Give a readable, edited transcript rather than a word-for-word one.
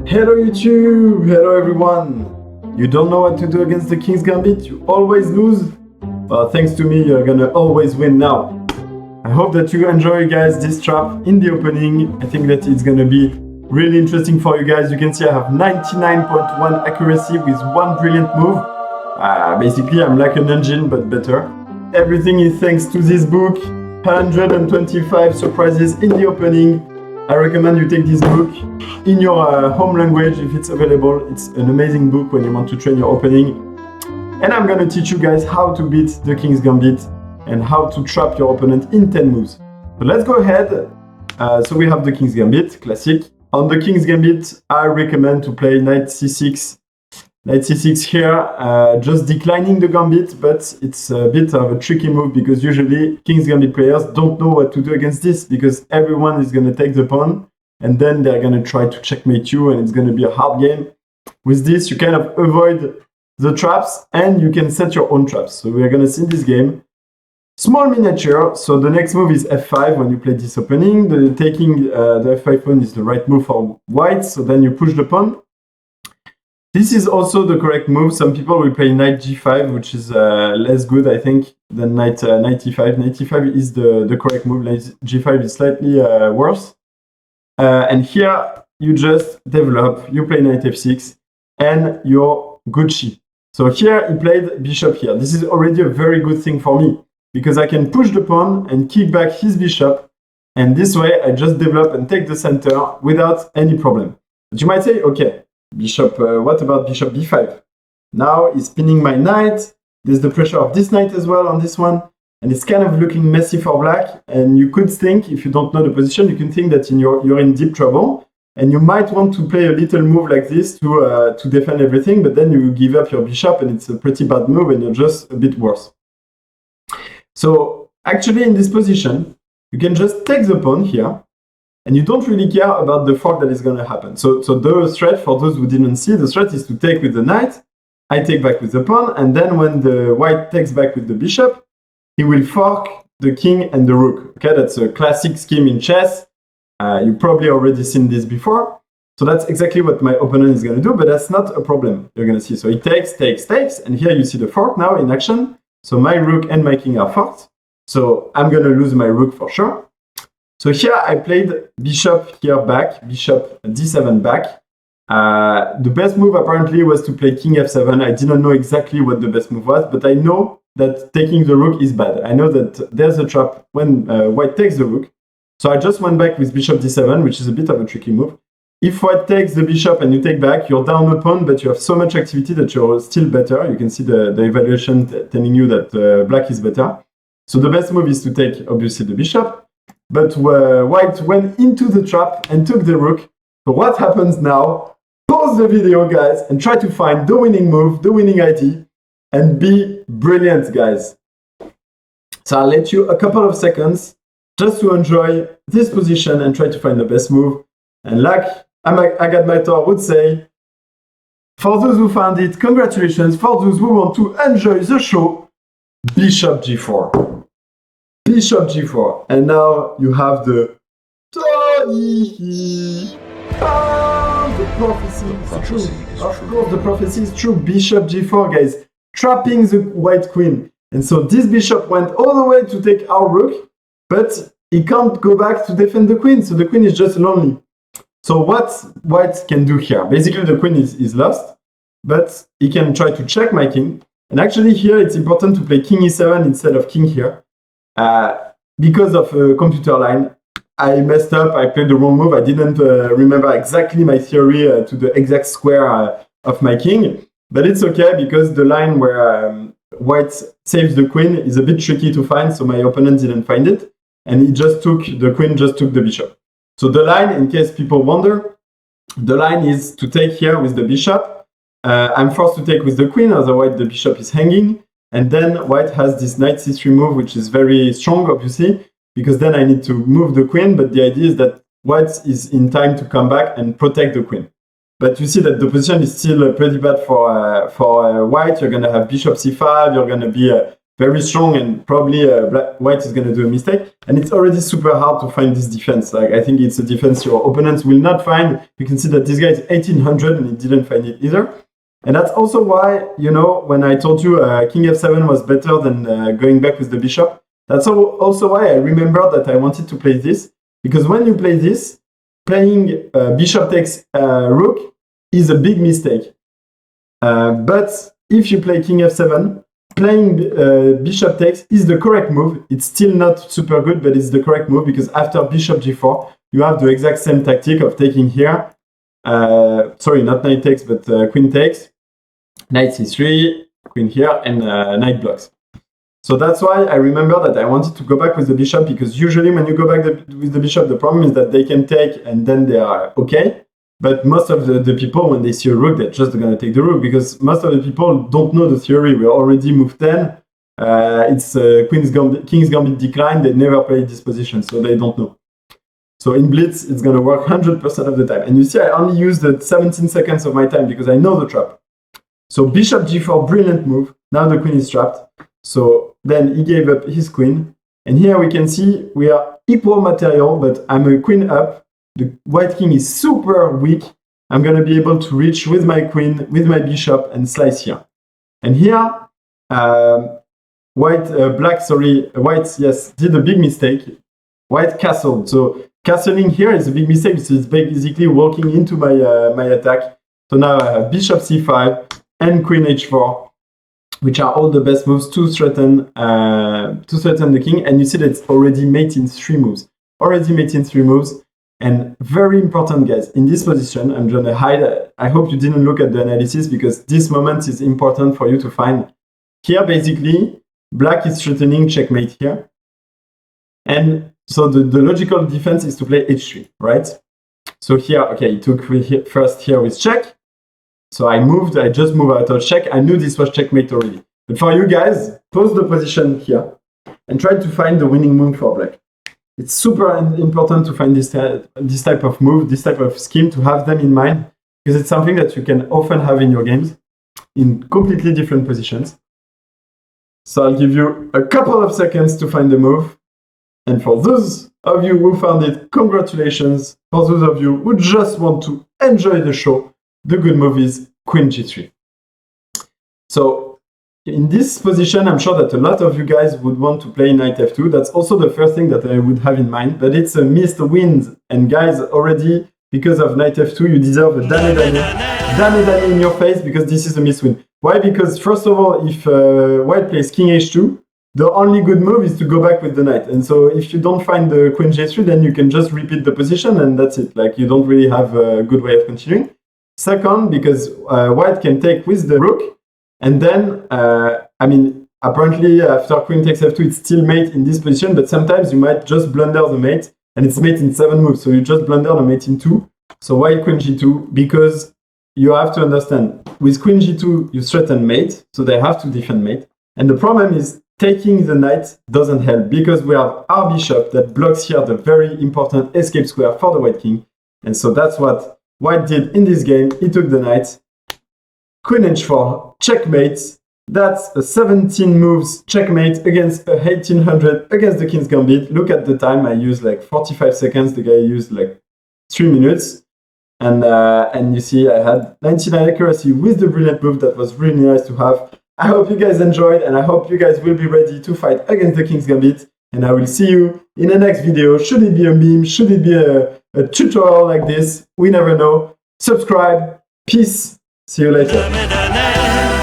Hello YouTube! Hello everyone! You don't know what to do against the King's Gambit? You always lose? Well, thanks to me, you're gonna always win now. I hope that you enjoy, guys, this trap in the opening. I think that it's gonna be really interesting for you guys. You can see I have 99.1 accuracy with one brilliant move. Basically, I'm like an engine, but better. Everything is thanks to this book. 125 surprises in the opening. I recommend you take this book in your home language if it's available. It's an amazing book when you want to train your opening. And I'm gonna teach you guys how to beat the King's Gambit and how to trap your opponent in 10 moves. So let's go ahead. So we have the King's Gambit, classic. On the King's Gambit, I recommend to play knight c6. Knight c6 here, just declining the gambit, but it's a bit of a tricky move because usually King's Gambit players don't know what to do against this because everyone is going to take the pawn and then they're going to try to checkmate you and it's going to be a hard game. With this, you kind of avoid the traps and you can set your own traps. So we are going to see this game. Small miniature, so the next move is f5 when you play this opening. Taking the f5 pawn is the right move for white, so then you push the pawn. This is also the correct move. Some people will play knight g5, which is less good, I think, than knight e5. Knight e5 is the correct move. Knight g5 is slightly worse. And here, you just develop, you play knight f6, and you're Gucci. So here, he played bishop here. This is already a very good thing for me, because I can push the pawn and kick back his bishop, and this way, I just develop and take the center without any problem. But you might say, okay, bishop, what about bishop b5? Now he's pinning my knight. There's the pressure of this knight as well on this one. And it's kind of looking messy for black. And you could think, if you don't know the position, you can think that you're in deep trouble. And you might want to play a little move like this to defend everything. But then you give up your bishop and it's a pretty bad move and you're just a bit worse. So actually in this position, you can just take the pawn here. And you don't really care about the fork that is going to happen. So the threat, for those who didn't see, the threat is to take with the knight, I take back with the pawn, and then when the white takes back with the bishop, he will fork the king and the rook. Okay, that's a classic scheme in chess. You've probably already seen this before. So that's exactly what my opponent is going to do, but that's not a problem. You're going to see. So he takes, and here you see the fork now in action. So my rook and my king are forked. So I'm going to lose my rook for sure. So here I played bishop here back, bishop d7 back. The best move apparently was to play king f7. I didn't know exactly what the best move was, but I know that taking the rook is bad. I know that there's a trap when white takes the rook. So I just went back with bishop d7, which is a bit of a tricky move. If white takes the bishop and you take back, you're down a pawn, but you have so much activity that you're still better. You can see the evaluation telling you that black is better. So the best move is to take, obviously, the bishop. But white went into the trap and took the rook. So what happens now? Pause the video, guys, and try to find the winning move, the winning ID, and be brilliant, guys. So I'll let you a couple of seconds just to enjoy this position and try to find the best move. And like Agadmator would say, for those who found it, congratulations. For those who want to enjoy the show, bishop g4. Bishop g4, and now you have the prophecy is true. Of course, the prophecy is true. Bishop g4, guys, trapping the white queen. And so this bishop went all the way to take our rook, but he can't go back to defend the queen, so the queen is just lonely. So what white can do here? Basically, the queen is lost, but he can try to check my king. And actually here, it's important to play king e7 instead of king here. Because of a computer line, I messed up, I played the wrong move, I didn't remember exactly my theory to the exact square of my king, but it's okay because the line where white saves the queen is a bit tricky to find, so my opponent didn't find it, and the queen just took the bishop. So the line, in case people wonder, the line is to take here with the bishop. I'm forced to take with the queen, otherwise the bishop is hanging. And then white has this knight c3 move, which is very strong, obviously, because then I need to move the queen. But the idea is that white is in time to come back and protect the queen. But you see that the position is still pretty bad for white. You're going to have bishop c5. You're going to be very strong, and probably white is going to do a mistake. And it's already super hard to find this defense. Like, I think it's a defense your opponents will not find. You can see that this guy is 1800 and he didn't find it either. And that's also why, you know, when I told you king f7 was better than going back with the bishop, that's also why I remember that I wanted to play this. Because when you play this, playing bishop takes rook is a big mistake. But if you play king f7, playing bishop takes is the correct move. It's still not super good, but it's the correct move because after bishop g4, you have the exact same tactic of taking here. Sorry, not knight takes, but queen takes. Knight c3, queen here, and knight blocks. So that's why I remember that I wanted to go back with the bishop, because usually when you go back with the bishop, the problem is that they can take and then they are okay. But most of the people, when they see a rook, they're just going to take the rook, because most of the people don't know the theory. We already moved 10. It's King's Gambit decline. They never played this position, so they don't know. So in Blitz, it's going to work 100% of the time. And you see, I only used the 17 seconds of my time because I know the trap. So bishop g4, brilliant move. Now the queen is trapped. So then he gave up his queen. And here we can see we are equal material, but I'm a queen up. The white king is super weak. I'm going to be able to reach with my queen, with my bishop, and slice here. And here, white, yes, did a big mistake. White castled. So castling here is a big mistake. So it's basically walking into my my attack. So now I have bishop c5 and queen h4, which are all the best moves to threaten the king. And you see that it's already mate in 3 moves. Already mate in 3 moves. And very important, guys, in this position, I'm going to hide. I hope you didn't look at the analysis, because this moment is important for you to find. Here, basically, black is threatening checkmate here. And so the logical defense is to play h3, right? So here, okay, he took first here with check. So I just moved out of check. I knew this was checkmate already. But for you guys, pause the position here and try to find the winning move for black. It's super important to find this type of move, this type of scheme, to have them in mind, because it's something that you can often have in your games in completely different positions. So I'll give you a couple of seconds to find the move. And for those of you who found it, congratulations. For those of you who just want to enjoy the show, the good move is queen g3. So in this position, I'm sure that a lot of you guys would want to play knight f2. That's also the first thing that I would have in mind, but it's a missed win. And guys, already, because of knight f2, you deserve a dane in your face, because this is a missed win. Why? Because first of all, if white plays king h2, the only good move is to go back with the knight. And so if you don't find the queen g3, then you can just repeat the position and that's it. Like, you don't really have a good way of continuing. Second, because white can take with the rook. And then, I mean, apparently after queen takes f2, it's still mate in this position, but sometimes you might just blunder the mate, and it's mate in 7 moves. So you just blunder the mate in 2. So why queen g2? Because you have to understand, with queen g2, you threaten mate, so they have to defend mate. And the problem is, taking the knight doesn't help, because we have our bishop that blocks here the very important escape square for the white king. And so that's what white did in this game. He took the knight. Queen h4, checkmate. That's a 17 moves checkmate against a 1800 against the King's Gambit. Look at the time. I used like 45 seconds. The guy used like 3 minutes. And you see, I had 99 accuracy with the brilliant move. That was really nice to have. I hope you guys enjoyed, and I hope you guys will be ready to fight against the King's Gambit. And I will see you in the next video. Should it be a meme? Should it be a tutorial like this? We never know. Subscribe. Peace. See you later.